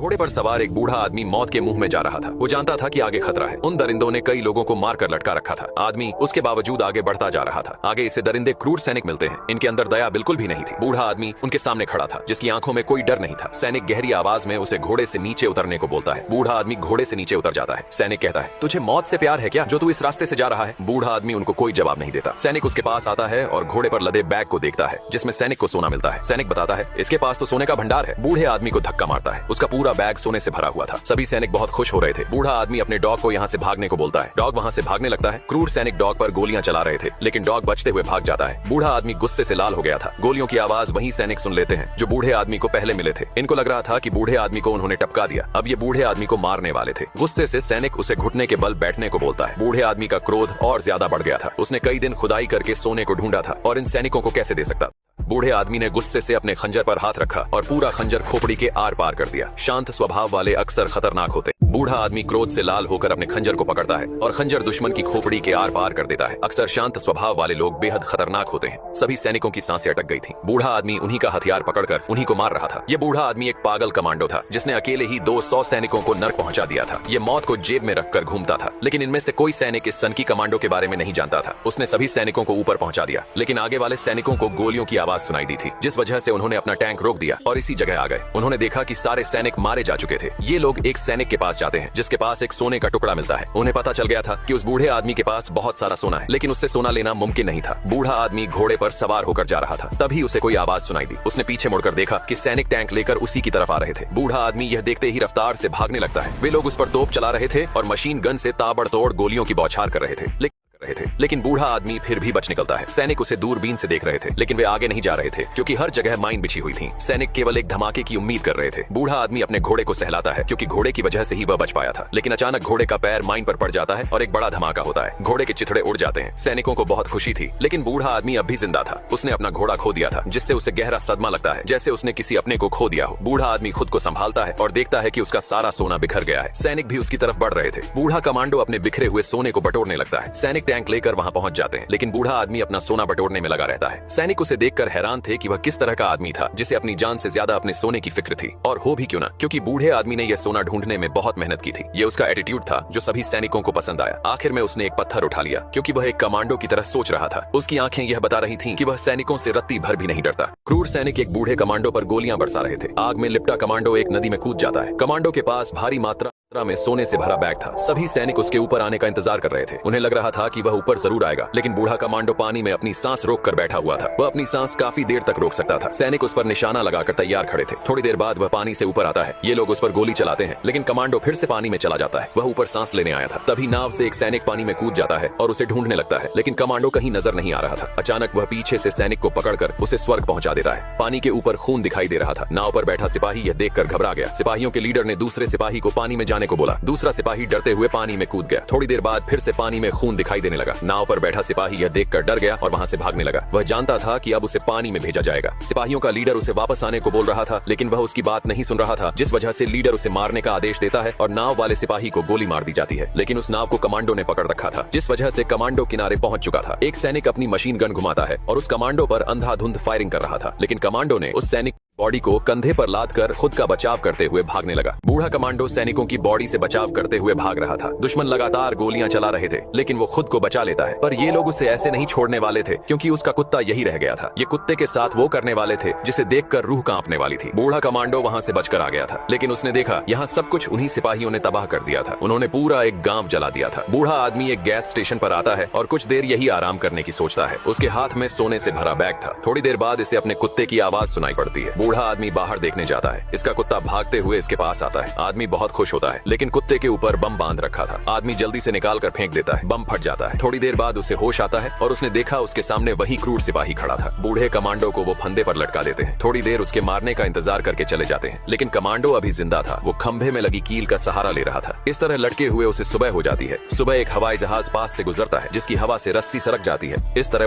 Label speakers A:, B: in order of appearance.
A: घोड़े पर सवार एक बूढ़ा आदमी मौत के मुंह में जा रहा था। वो जानता था कि आगे खतरा है। उन दरिंदों ने कई लोगों को मारकर लटका रखा था। आदमी उसके बावजूद आगे बढ़ता जा रहा था। आगे इसे दरिंदे क्रूर सैनिक मिलते हैं। इनके अंदर दया बिल्कुल भी नहीं थी। बूढ़ा आदमी उनके सामने खड़ा था, जिसकी आंखों में कोई डर नहीं था। सैनिक गहरी आवाज में उसे घोड़े से नीचे उतरने को बोलता है। बूढ़ा आदमी घोड़े से नीचे उतर जाता है। सैनिक कहता है, तुझे मौत से प्यार है क्या, जो तू इस रास्ते से जा रहा है? बूढ़ा आदमी उनको कोई जवाब नहीं देता। सैनिक उसके पास आता है और घोड़े पर लदे बैग को देखता है, जिसमें सैनिक को सोना मिलता है। सैनिक बताता है, इसके पास तो सोने का भंडार है। बूढ़े आदमी को धक्का मारता है। उसका पूरा बैग सोने से भरा हुआ था। सभी सैनिक बहुत खुश हो रहे थे। बूढ़ा आदमी अपने डॉग को यहाँ से भागने को बोलता है। डॉग वहाँ से भागने लगता है। क्रूर सैनिक डॉग पर गोलियां चला रहे थे, लेकिन डॉग बचते हुए भाग जाता है। बूढ़ा आदमी गुस्से से लाल हो गया था। गोलियों की आवाज वही सैनिक सुन लेते हैं जो बूढ़े आदमी को पहले मिले थे। इनको लग रहा था कि बूढ़े आदमी को उन्होंने टपका दिया। अब ये बूढ़े आदमी को मारने वाले थे। गुस्से से सैनिक उसे घुटने के बल बैठने को बोलता है। बूढ़े आदमी का क्रोध और ज्यादा बढ़ गया था। उसने कई दिन खुदाई करके सोने को ढूंढा था और इन सैनिकों को कैसे दे सकता। बूढ़े आदमी ने गुस्से से अपने खंजर पर हाथ रखा और पूरा खंजर खोपड़ी के आर पार कर दिया। शांत स्वभाव वाले अक्सर खतरनाक होते। बूढ़ा आदमी क्रोध से लाल होकर अपने खंजर को पकड़ता है और खंजर दुश्मन की खोपड़ी के आर पार कर देता है। अक्सर शांत स्वभाव वाले लोग बेहद खतरनाक होते हैं। सभी सैनिकों की सांसें अटक गई थी। बूढ़ा आदमी उन्हीं का हथियार पकड़कर उन्हीं को मार रहा था। ये बूढ़ा आदमी एक पागल कमांडो था, जिसने अकेले ही 200 सैनिकों को नर्क पहुंचा दिया था। ये मौत को जेब में रखकर घूमता था, लेकिन इनमें से कोई सैनिक इस सनकी कमांडो के बारे में नहीं जानता था। उसने सभी सैनिकों को ऊपर पहुंचा दिया, लेकिन आगे वाले सैनिकों को गोलियों की आवाज सुनाई दी थी, जिस वजह से उन्होंने अपना टैंक रोक दिया और इसी जगह आ गए। उन्होंने देखा कि सारे सैनिक मारे जा चुके थे। ये लोग एक सैनिक के पास जाते हैं, जिसके पास एक सोने का टुकड़ा मिलता है। उन्हें पता चल गया था कि उस बूढ़े आदमी के पास बहुत सारा सोना है, लेकिन उससे सोना लेना मुमकिन नहीं था। बूढ़ा आदमी घोड़े पर सवार होकर जा रहा था। तभी उसे कोई आवाज सुनाई दी। उसने पीछे मुड़कर देखा कि सैनिक टैंक लेकर उसी की तरफ आ रहे थे। बूढ़ा आदमी यह देखते ही रफ्तार से भागने लगता है। वे लोग उस पर तोप चला रहे थे और मशीन गन से ताबड़तोड़ गोलियों की बौछार कर रहे थे, लेकिन बूढ़ा आदमी फिर भी बच निकलता है। सैनिक उसे दूरबीन से देख रहे थे, लेकिन वे आगे नहीं जा रहे थे, क्योंकि हर जगह माइन बिछी हुई थी। सैनिक केवल एक धमाके की उम्मीद कर रहे थे। बूढ़ा आदमी अपने घोड़े को सहलाता है, क्योंकि घोड़े की वजह से ही वह बच पाया था। लेकिन अचानक घोड़े का पैर माइन पर पड़ जाता है और एक बड़ा धमाका होता है। घोड़े के चिथड़े उड़ जाते हैं। सैनिकों को बहुत खुशी थी, लेकिन बूढ़ा आदमी अब भी जिंदा था। उसने अपना घोड़ा खो दिया था, जिससे उसे गहरा सदमा लगता है, जैसे उसने किसी अपने को खो दिया हो। बूढ़ा आदमी खुद को संभालता है और देखता है कि उसका सारा सोना बिखर गया है। सैनिक भी उसकी तरफ बढ़ रहे थे। बूढ़ा कमांडो अपने बिखरे हुए सोने को बटोरने लगता है। सैनिक टैंक लेकर वहां पहुंच जाते हैं, लेकिन बूढ़ा आदमी अपना सोना बटोरने में लगा रहता है। सैनिक उसे देखकर हैरान थे कि वह किस तरह का आदमी था, जिसे अपनी जान से ज्यादा अपने सोने की फिक्र थी। और हो भी क्यों ना, क्योंकि बूढ़े आदमी ने यह सोना ढूंढने में बहुत मेहनत की थी। यह उसका एटीट्यूड था जो सभी सैनिकों को पसंद आया। आखिर में उसने एक पत्थर उठा लिया, क्योंकि वह एक कमांडो की तरह सोच रहा था। उसकी आंखें यह बता रही थीं कि वह सैनिकों से रत्ती भर भी नहीं डरता। क्रूर सैनिक एक बूढ़े कमांडो पर गोलियां बरसा रहे थे। आग में लिपटा कमांडो एक नदी में कूद जाता है। कमांडो के पास भारी मात्रा में सोने से भरा बैग था। सभी सैनिक उसके ऊपर आने का इंतजार कर रहे थे। उन्हें लग रहा था कि वह ऊपर जरूर आएगा, लेकिन बूढ़ा कमांडो पानी में अपनी सांस रोक कर बैठा हुआ था। वह अपनी सांस काफी देर तक रोक सकता था। सैनिक उस पर निशाना लगाकर तैयार खड़े थे। थोड़ी देर बाद वह पानी से ऊपर आता है। ये लोग उस पर गोली चलाते हैं, लेकिन कमांडो फिर से पानी में चला जाता है। वह ऊपर सांस लेने आया था। तभी नाव से एक सैनिक पानी में कूद जाता है और उसे ढूंढने लगता है, लेकिन कमांडो कहीं नजर नहीं आ रहा था। अचानक वह पीछे से सैनिक को पकड़कर उसे स्वर्ग पहुंचा देता है। पानी के ऊपर खून दिखाई दे रहा था। नाव पर बैठा सिपाही यह देखकर घबरा गया। सिपाहियों के लीडर ने दूसरे सिपाही को पानी में जाने को बोला। दूसरा सिपाही डरते हुए पानी में कूद गया। थोड़ी देर बाद फिर से पानी में खून दिखाई देने लगा। नाव पर बैठा सिपाही यह देखकर डर गया और वहां से भागने लगा। वह जानता था कि अब उसे पानी में भेजा जाएगा। सिपाहियों का लीडर उसे वापस आने को बोल रहा था, लेकिन वह उसकी बात नहीं सुन रहा था, जिस वजह से लीडर उसे मारने का आदेश देता है और नाव वाले सिपाही को गोली मार दी जाती है। लेकिन उस नाव को कमांडो ने पकड़ रखा था, जिस वजह से कमांडो किनारे पहुंच चुका था। एक सैनिक अपनी मशीन गन घुमाता है और उस कमांडो पर अंधाधुंध फायरिंग कर रहा था, लेकिन कमांडो ने उस सैनिक बॉडी को कंधे पर लाद कर खुद का बचाव करते हुए भागने लगा। बूढ़ा कमांडो सैनिकों की बॉडी से बचाव करते हुए भाग रहा था। दुश्मन लगातार गोलियां चला रहे थे, लेकिन वो खुद को बचा लेता है। पर ये लोग उसे ऐसे नहीं छोड़ने वाले थे, क्योंकि उसका कुत्ता यही रह गया था। ये कुत्ते के साथ वो करने वाले थे जिसे देखकर रूह कांपने वाली थी। बूढ़ा कमांडो वहां से बचकर आ गया था, लेकिन उसने देखा यहाँ सब कुछ उन्हीं सिपाहियों ने तबाह कर दिया था। उन्होंने पूरा एक गांव जला दिया था। बूढ़ा आदमी एक गैस स्टेशन पर आता है और कुछ देर यही आराम करने की सोचता है। उसके हाथ में सोने से भरा बैग था। थोड़ी देर बाद इसे अपने कुत्ते की आवाज सुनाई पड़ती है। बूढ़ा आदमी बाहर देखने जाता है। इसका कुत्ता भागते हुए इसके पास आता है। आदमी बहुत खुश होता है, लेकिन कुत्ते के ऊपर बम बांध रखा था। आदमी जल्दी से निकाल कर फेंक देता है। बम फट जाता है। थोड़ी देर बाद उसे होश आता है और उसने देखा उसके सामने वही क्रूर सिपाही खड़ा था। बूढ़े कमांडो को वो फंदे पर लटका देते हैं। थोड़ी देर उसके मारने का इंतजार करके चले जाते हैं, लेकिन कमांडो अभी जिंदा था। वो खंभे में लगी कील का सहारा ले रहा था। इस तरह लटके हुए उसे सुबह हो जाती है। सुबह एक हवाई जहाज पास से गुजरता है, जिसकी हवा से रस्सी सरक जाती है। इस तरह